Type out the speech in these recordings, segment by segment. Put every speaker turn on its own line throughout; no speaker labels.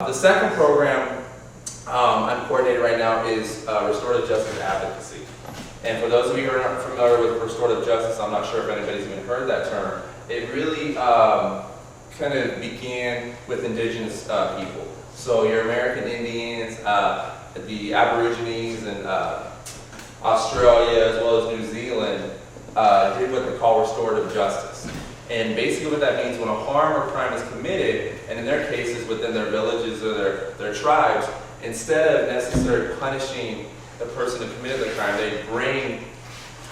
The second program I'm coordinating right now is Restorative Justice Advocacy. And for those of you who are not familiar with restorative justice, I'm not sure if anybody's even heard that term. It really kind of began with indigenous people. So your American Indians, the Aborigines in Australia as well as New Zealand did what they call restorative justice. And basically what that means, when a harm or crime is committed, and in their cases within their villages or their tribes, instead of necessarily punishing the person who committed the crime, they bring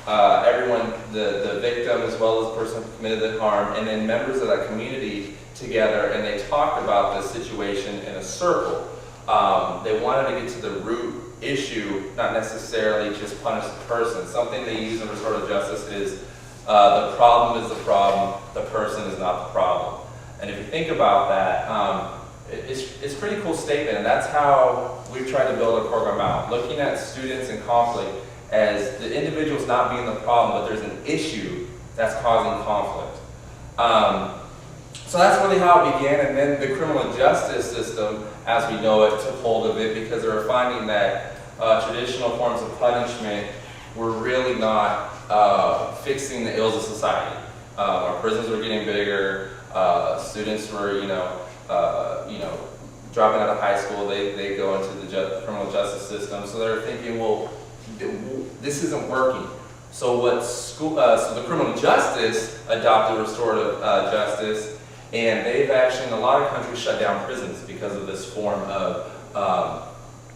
everyone, the victim as well as the person who committed the harm, and then members of that community together, and they talk about the situation in a circle. They wanted to get to the root issue, not necessarily just punish the person. Something they use in restorative justice is the problem is the problem, the person is not the problem. And if you think about that, it's a pretty cool statement, and that's how we've tried to build our program out. Looking at students in conflict as the individual's not being the problem, but there's an issue that's causing conflict. So that's really how it began, and then the criminal justice system, as we know it, took hold of it because they were finding that traditional forms of punishment were really not fixing the ills of society. Our prisons were getting bigger, students were, dropping out of high school, they go into the criminal justice system, so they're thinking, well, this isn't working. So so the criminal justice adopted restorative justice, and they've actually, in a lot of countries, shut down prisons because of this form of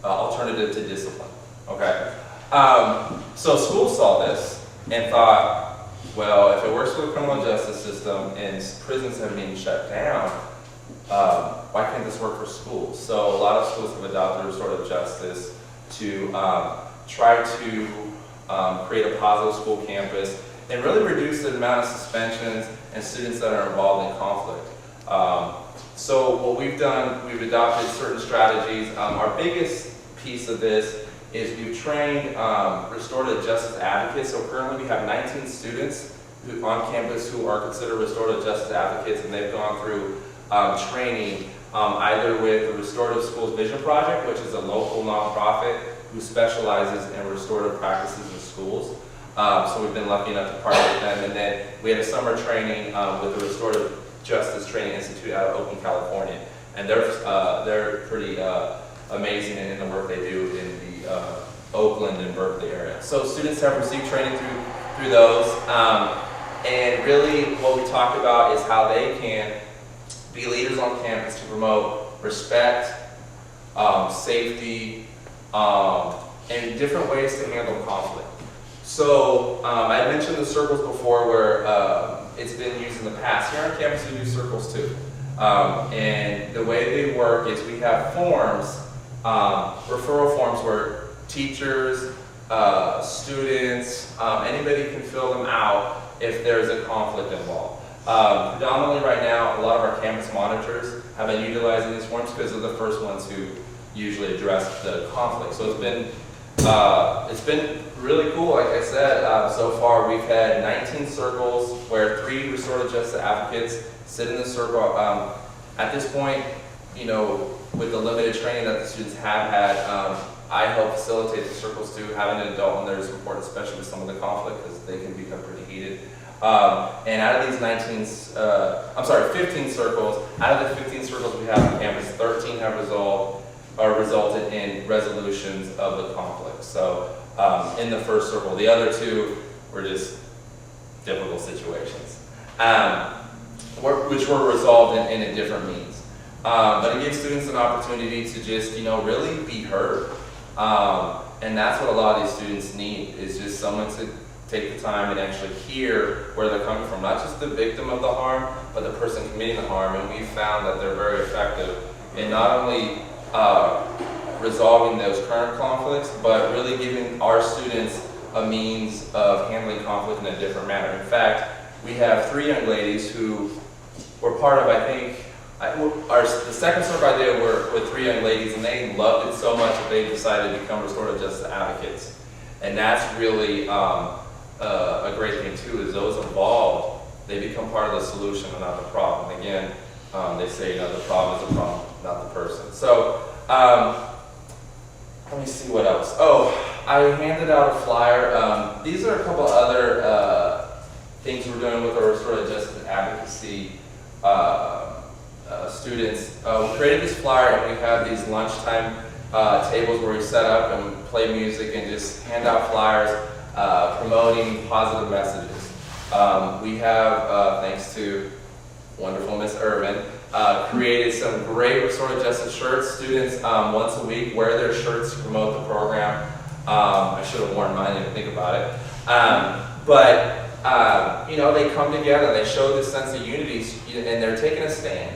alternative to discipline, okay? So schools saw this and thought, well, if it works for the criminal justice system and prisons have been shut down, why can't this work for schools? So a lot of schools have adopted restorative justice to try to create a positive school campus and really reduce the amount of suspensions and students that are involved in conflict. So what we've done, we've adopted certain strategies. Our biggest piece of this is we've trained restorative justice advocates. So currently we have 19 students on campus who are considered restorative justice advocates, and they've gone through training either with the Restorative Schools Vision Project, which is a local nonprofit who specializes in restorative practices in schools. So we've been lucky enough to partner with them. And then we had a summer training with the Restorative Justice Training Institute out of Oakland, California. And they're pretty amazing in the work they do in the Oakland and Berkeley area. So students have received training through those. And really what we talked about is how they can be leaders on campus to promote respect, safety, and different ways to handle conflict. So I mentioned the circles before where it's been used in the past. Here on campus we do circles too. And the way they work is we have forms, referral forms where teachers, students, anybody can fill them out if there's a conflict involved. Predominantly right now, a lot of our campus monitors have been utilizing these forms because they're the first ones who usually address the conflict. So it's been really cool. Like I said, so far we've had 19 circles where 3 restorative justice advocates sit in the circle. At this point, with the limited training that the students have had, I help facilitate the circles too. Having an adult in there is important, especially with some of the conflict, because they can become pretty heated. And out of these 15 circles, out of the 15 circles we have on campus, 13 have resulted in resolutions of the conflict. So in the first circle, the other 2 were just difficult situations, which were resolved in a different means. But it gives students an opportunity to just, really be heard. And that's what a lot of these students need, is just someone to take the time and actually hear where they're coming from, not just the victim of the harm, but the person committing the harm. And we've found that they're very effective in not only resolving those current conflicts, but really giving our students a means of handling conflict in a different manner. In fact, we have 3 young ladies who were part of, the second circle I did were with 3 young ladies, and they loved it so much that they decided to become restorative justice advocates. And that's really a great thing too, is those involved, they become part of the solution and not the problem. Again, they say, the problem is a problem, not the person. So, let me see what else. Oh, I handed out a flyer. These are a couple other things we're doing with our restorative justice advocacy students. We created this flyer, and we have these lunchtime tables where we set up and play music and just hand out flyers promoting positive messages. We have, thanks to wonderful Miss Irvin, created some great restorative justice shirts. Students once a week wear their shirts to promote the program. I should have worn mine, didn't think about it. You know, they come together, they show this sense of unity, and they're taking a stand.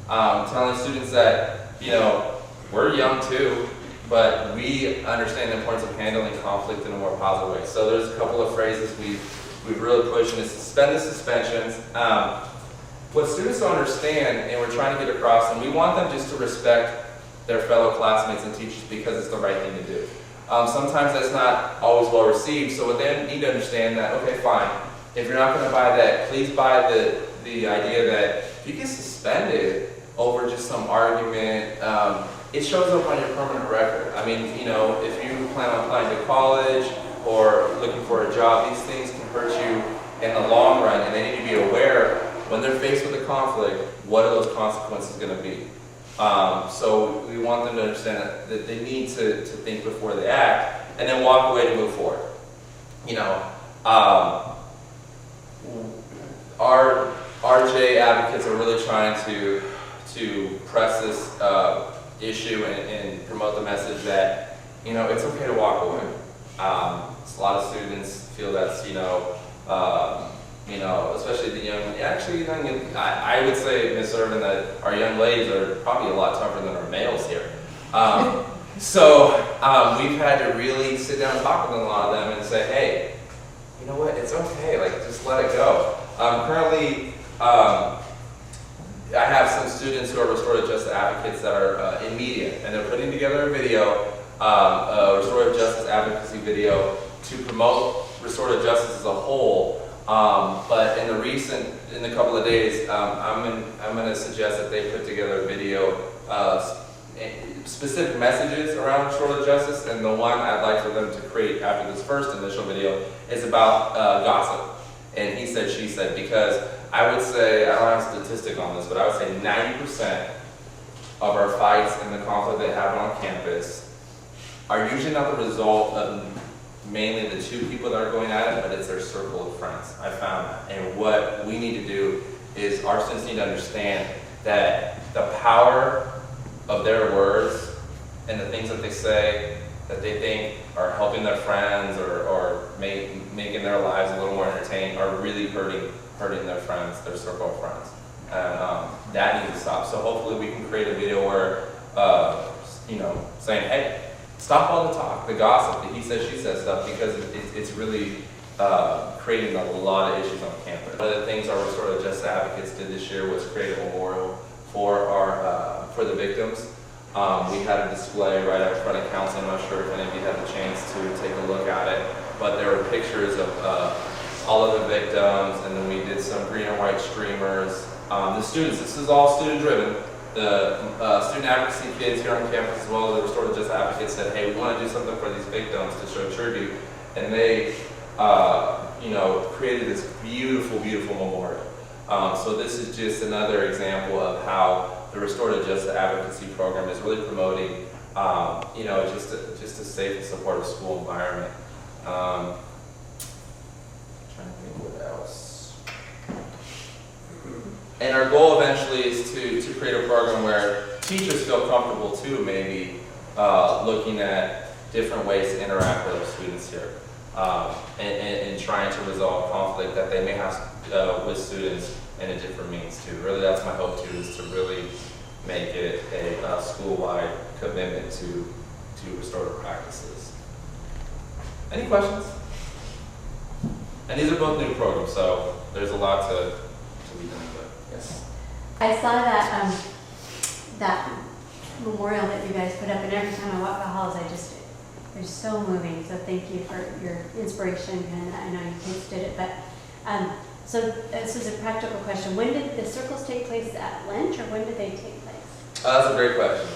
Telling students that, you know, we're young too, but we understand the importance of handling conflict in a more positive way. So there's a couple of phrases we've really pushed, and it's suspend the suspensions. What students don't understand, and we're trying to get across, and we want them just to respect their fellow classmates and teachers because it's the right thing to do. Sometimes that's not always well received, so what they need to understand that, okay, fine, if you're not going to buy that, please buy the idea that if you get suspended over just some argument, it shows up on your permanent record. I mean, you know, if you plan on applying to college or looking for a job, these things can hurt you in the long run, and they need to be aware when they're faced with a conflict, what are those consequences going to be? So we want them to understand that they need to think before they act, and then walk away to move forward. You know, our RJ advocates are really trying to press this issue and promote the message that, you know, it's okay to walk away. A lot of students feel that's, you know, especially the young, actually, I would say, Ms. Irvin, that our young ladies are probably a lot tougher than our males here. So we've had to really sit down and talk with a lot of them and say, hey, you know what, it's okay, like, just let it go. Currently, I have some students who are restorative justice advocates that are in media, and they're putting together a video, a restorative justice advocacy video to promote restorative justice as a whole. But in the couple of days, I'm going to suggest that they put together a video, specific messages around restorative justice, and the one I'd like for them to create after this first initial video is about gossip. And he said, she said, because I would say, I don't have a statistic on this, but I would say 90% of our fights and the conflict that happen on campus are usually not the result of mainly the two people that are going at it, but it's their circle of friends. I found that. And what we need to do is our students need to understand that the power of their words and the things that they say that they think are helping their friends or making their lives a little more entertaining are really hurting their friends, their circle of friends. And that needs to stop. So hopefully we can create a video where, saying, hey, stop all the talk, the gossip, the he says, she says stuff, because it's really creating a lot of issues on campus. One of the things our restorative justice advocates did this year was create a memorial for the victims. We had a display right out in front of council. I'm not sure if any of you had the chance to take a look at it, but there were pictures of all of the victims, and then we did some green and white streamers. The students, this is all student driven. The student advocacy kids here on campus, as well as the restorative justice advocates, said, hey, we want to do something for these victims to show tribute. And they, created this beautiful, beautiful memorial. So this is just another example of how the restorative justice advocacy program is really promoting, just a safe and supportive school environment. Trying to think what else. And our goal eventually is to create a program where teachers feel comfortable too, maybe looking at different ways to interact with our students here, and trying to resolve conflict that they may have with students in a different means too. Really, that's my hope too, is to really make it a school-wide commitment to restorative practices. Any questions? And these are both new programs, so there's a lot to be done. But yes.
I saw that that memorial that you guys put up, and every time I walk the halls, they're so moving. So thank you for your inspiration, and I know you kids did it, but so this is a practical question. When did the circles take place, at lunch, or when did they take place?
That's a great question.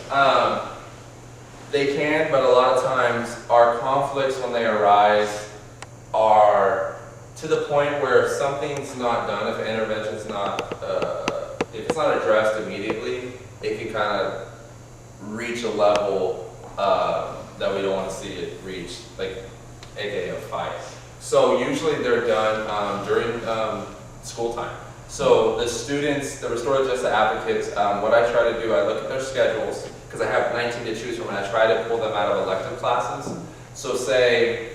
They can, but a lot of times our conflicts when they arise are to the point where if something's not done, if an intervention's not, if it's not addressed immediately, it can kind of reach a level that we don't want to see it reach, like aka a fight. So usually they're done during school time. So the students, the restorative justice advocates, what I try to do, I look at their schedules, because I have 19 to choose from, and I try to pull them out of elective classes. So say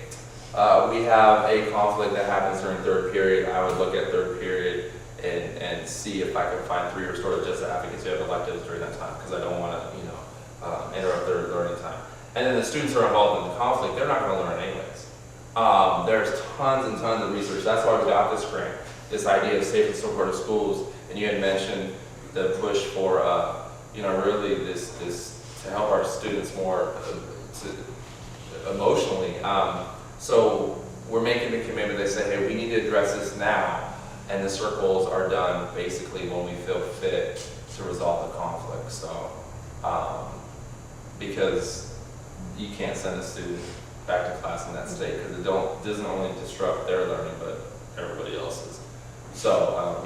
we have a conflict that happens during third period, I would look at third period and see if I can find 3 restorative justice advocates who have electives during that time, because I don't want to, interrupt their learning time. And then the students who are involved in the conflict, they're not going to learn anyways. There's tons and tons of research. That's why we got this grant, this idea of safe and supportive schools. And you had mentioned the push for, really this to help our students more emotionally. So we're making the commitment. They say, hey, we need to address this now, and the circles are done basically when we feel fit to resolve the conflict. So, because you can't send a student back to class in that state, because it doesn't only disrupt their learning, but everybody else's. So,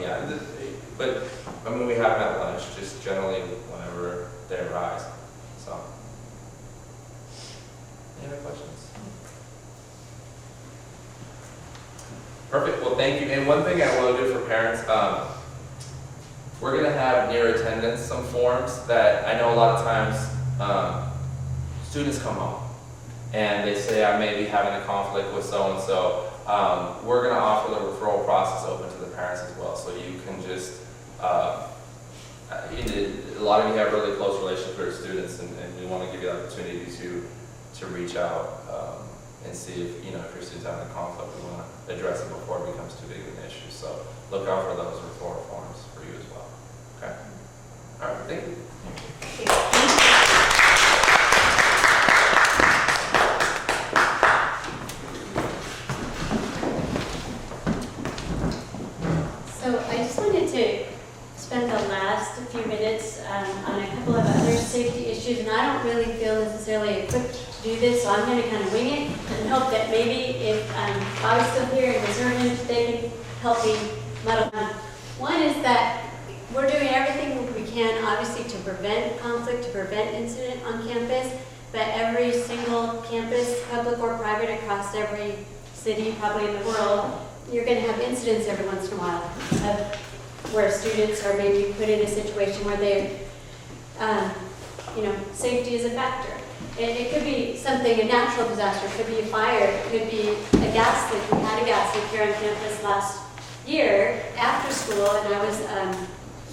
but I mean, we have them at lunch, just generally whenever they arise. So, any other questions? Perfect. Well, thank you. And one thing I will do for parents, we're going to have near attendance some forms that I know a lot of times students come home and they say, I may be having a conflict with so-and-so. We're going to offer the referral process open to the parents as well. So you can just, a lot of you have really close relationships with your students, and we want to give you the opportunity to reach out and see if, if your student's having a conflict, we want to address it before it becomes too big of an issue. So look out for those referral forms for you as well. Okay? All right, thank you.
So I just wanted to spend the last few minutes on a couple of other safety issues, and I don't really feel necessarily equipped to do this, so I'm going to kind of wing it and hope that maybe if Bobby's still here and Ms. Irvin, they can help me muddle down. One is that we're doing everything we can, obviously, to prevent conflict, to prevent incident on campus, but every single campus, public or private, across every city, probably in the world, you're going to have incidents every once in a while where students are maybe put in a situation where they, safety is a factor. It could be something, a natural disaster, it could be a fire, it could be a gas leak. We had a gas leak here on campus last year after school, and I was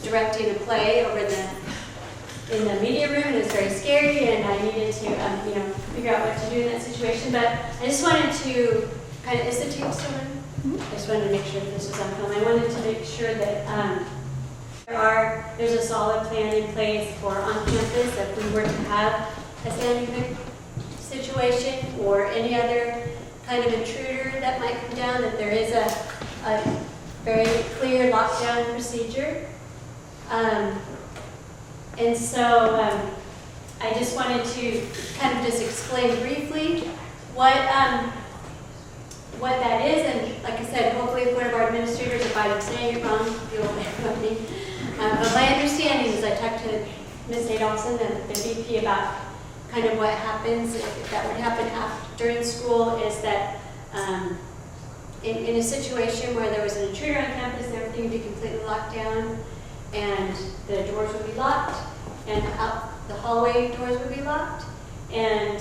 directing a play over in the media room, and it was very scary, and I needed to, figure out what to do in that situation. But I just wanted to is the tape still on? I just wanted to make sure that this was on film. I wanted to make sure that there's a solid plan in place for on campus if we were to have a standing hook situation or any other kind of intruder that might come down, that there is a very clear lockdown procedure. And so I just wanted to kind of just explain briefly what that is, and like I said, hopefully if one of our administrators, if I'm saying it wrong, you'll bear with me. But my understanding is I talked to Ms. Adolphson, the VP, about kind of what happens if that would happen during school, is that in a situation where there was an intruder on campus, everything would be completely locked down, and the doors would be locked, and out the hallway doors would be locked, and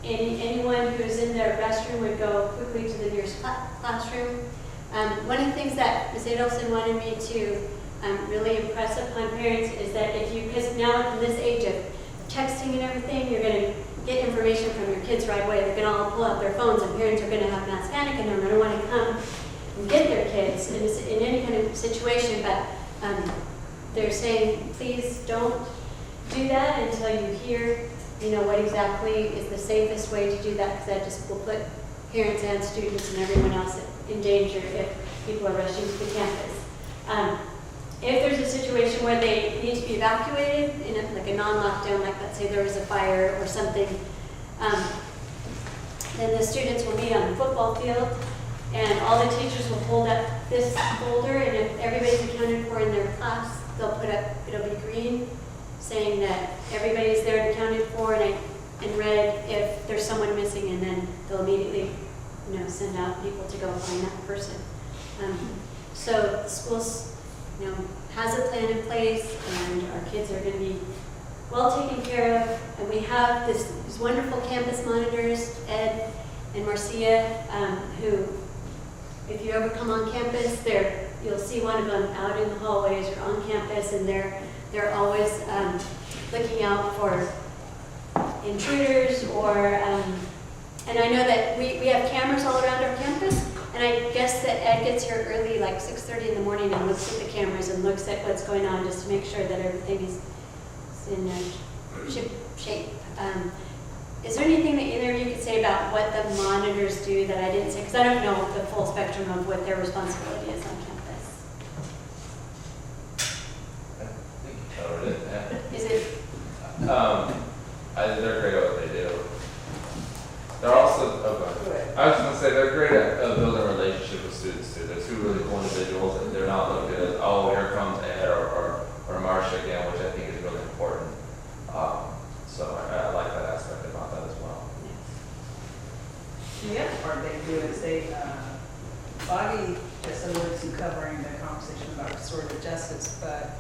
anyone who is in the restroom would go quickly to the nearest classroom. One of the things that Ms. Adolphson wanted me to really impress upon parents is that because now in this age of texting and everything, you're going to get information from your kids right away. They're going to all pull out their phones, and parents are going to have mass panic, and they're going to want to come and get their kids in any kind of situation. But they're saying, please don't do that until you hear what exactly is the safest way to do that, because that just will put parents and students and everyone else in danger if people are rushing to the campus. if there's a situation where they need to be evacuated in like a non-lockdown, like let's say there was a fire or something, then the students will meet on the football field, and all the teachers will hold up this folder, and if everybody's accounted for in their class, they'll put up, it'll be green, saying that everybody's there and accounted for, and red if there's someone missing, and then they'll immediately, send out people to go find that person. So the schools, has a plan in place, and our kids are going to be well taken care of. And we have these wonderful campus monitors, Ed and Marcia, who, if you ever come on campus, you'll see one of them out in the hallways or on campus, and they're always looking out for intruders or, and I know that we have cameras all around our campus, and I guess that Ed gets here early, like 6:30 in the morning, and looks at the cameras and looks at what's going on just to make sure that everything is in shape. Is there anything that either of you could say about what the monitors do that I didn't say? Because I don't know the full spectrum of what their responsibility is on campus.
I think you covered it, yeah.
Is it,
I think they're great at what they do. They're also, I was just gonna say, they're great at building a relationship with students too. They're two really cool individuals, and they're not looking at, oh, here comes Ed or Marcia again, which I think is really important. So I like that aspect about that as well.
The other part they do is Bobby just alluded to covering the conversation about restorative justice, but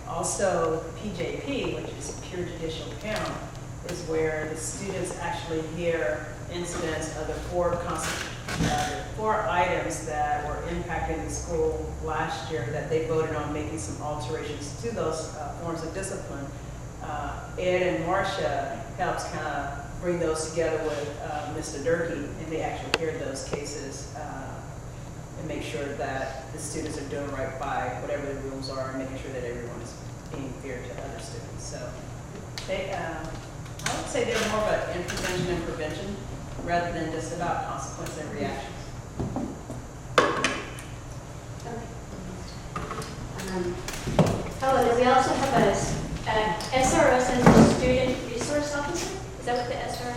also PJP, which is pure judicial count, is where the students actually hear incidents of the four items that were impacting the school last year that they voted on making some alterations to those forms of discipline. Ed and Marcia helps kind of bring those together with Mr. Durkee, and they actually hear those cases and make sure that the students are doing right by whatever the rules are and making sure that everyone is being fair to other students. So they, I would say they're more about intervention and prevention rather than just about consequence and reactions.
and then we also have a SRO, stands for Student Resource Officer. Is that what the SRO?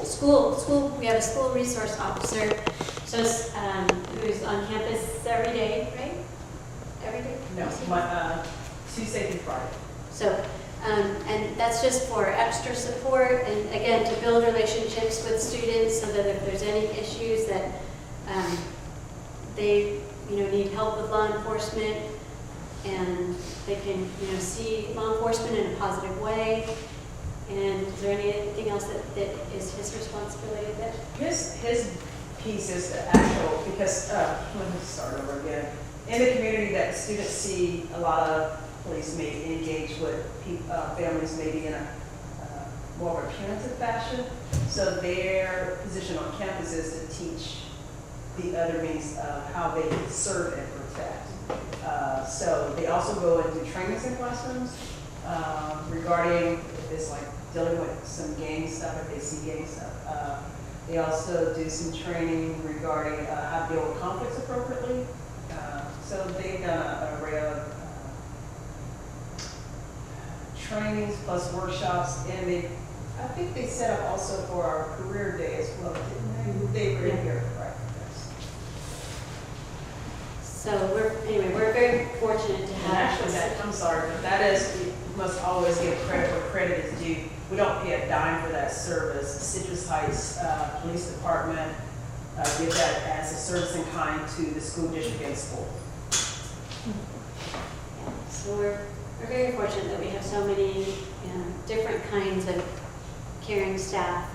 School. We have a school resource officer, so who's on campus every day, right? Every day?
No, Tuesday through Friday.
So, and that's just for extra support and again to build relationships with students so that if there's any issues that they need help with law enforcement, and they can see law enforcement in a positive way. And is there anything else that is his responsibility that?
His piece is the actual, because let me start over again. In the community that students see a lot of police may engage with families maybe in a more of a punitive fashion. So their position on campus is to teach the other means of how they can serve and protect. So they also go and do trainings in classrooms regarding if it's like dealing with some gang stuff, if they see gang stuff. They also do some training regarding how to deal with conflicts appropriately. So they've done an array of trainings plus workshops, and I think they set up also for our career day as well, didn't they? They were in here, right? Yes.
So we're very fortunate to
And
have.
actually, I'm sorry, but that is, we must always give credit where credit is due. We don't pay a dime for that service. Citrus Heights Police Department give that as a service in kind to the school district and school.
So we're very fortunate that we have so many different kinds of caring staff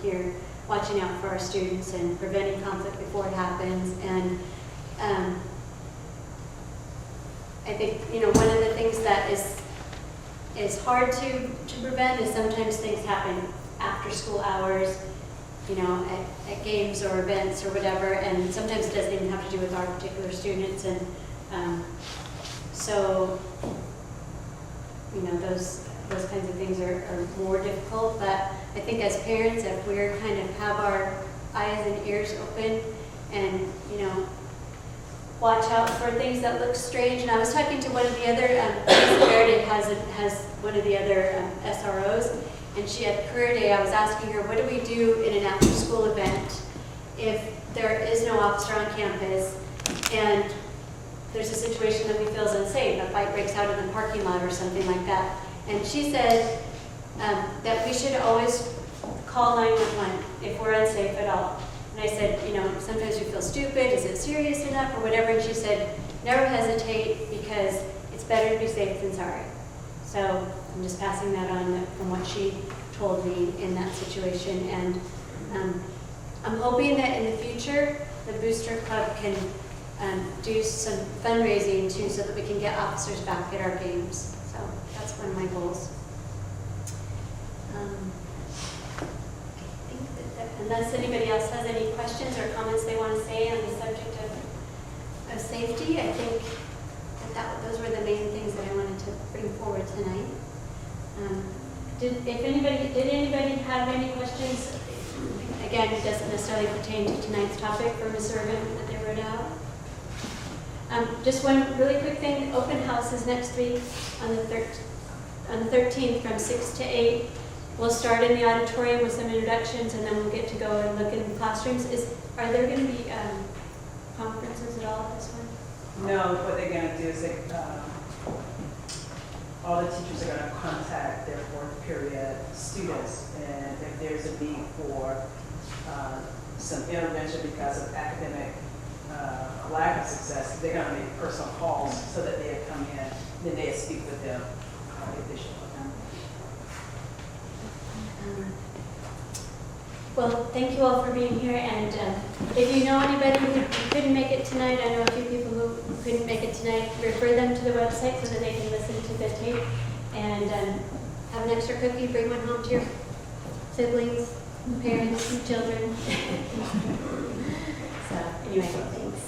here watching out for our students and preventing conflict before it happens. And I think one of the things that is hard to prevent is sometimes things happen after school hours, at games or events or whatever, and sometimes it doesn't even have to do with our particular students. And so those kinds of things are more difficult. But I think as parents, if we're kind of have our eyes and ears open and watch out for things that look strange. And I was talking to one of the other, Lisa Verde has one of the other SROs, and she had Career Day. I was asking her, what do we do in an after-school event if there is no officer on campus and there's a situation that we feel is unsafe, a fight breaks out in the parking lot or something like that? And she said that we should always call 911 if we're unsafe at all. And I said, you know, sometimes you feel stupid, is it serious enough or whatever? And she said, never hesitate because it's better to be safe than sorry. So I'm just passing that on from what she told me in that situation. And I'm hoping that in the future, the Booster Club can do some fundraising too so that we can get officers back at our games. So that's one of my goals. Unless anybody else has any questions or comments they want to say on the subject of safety, I think that those were the main things that I wanted to bring forward tonight. Did anybody have any questions? Again, it doesn't necessarily pertain to tonight's topic for Ms. Irvin that they wrote out. Just one really quick thing. Open house is next week on the 13th from 6 to 8. We'll start in the auditorium with some introductions, and then we'll get to go and look in the classrooms. Are there going to be conferences at all at this one?
No, what they're gonna do is all the teachers are gonna contact their fourth period students, and if there's a need for some intervention because of academic lack of success, they're gonna make personal calls so that they come in, then they speak with them if they should.
Well, thank you all for being here, and if you know anybody who couldn't make it tonight, I know a few people who couldn't make it tonight, refer them to the website so that they can listen to the tape, and have an extra cookie, bring one home to your siblings, parents, children. So anyway, thanks.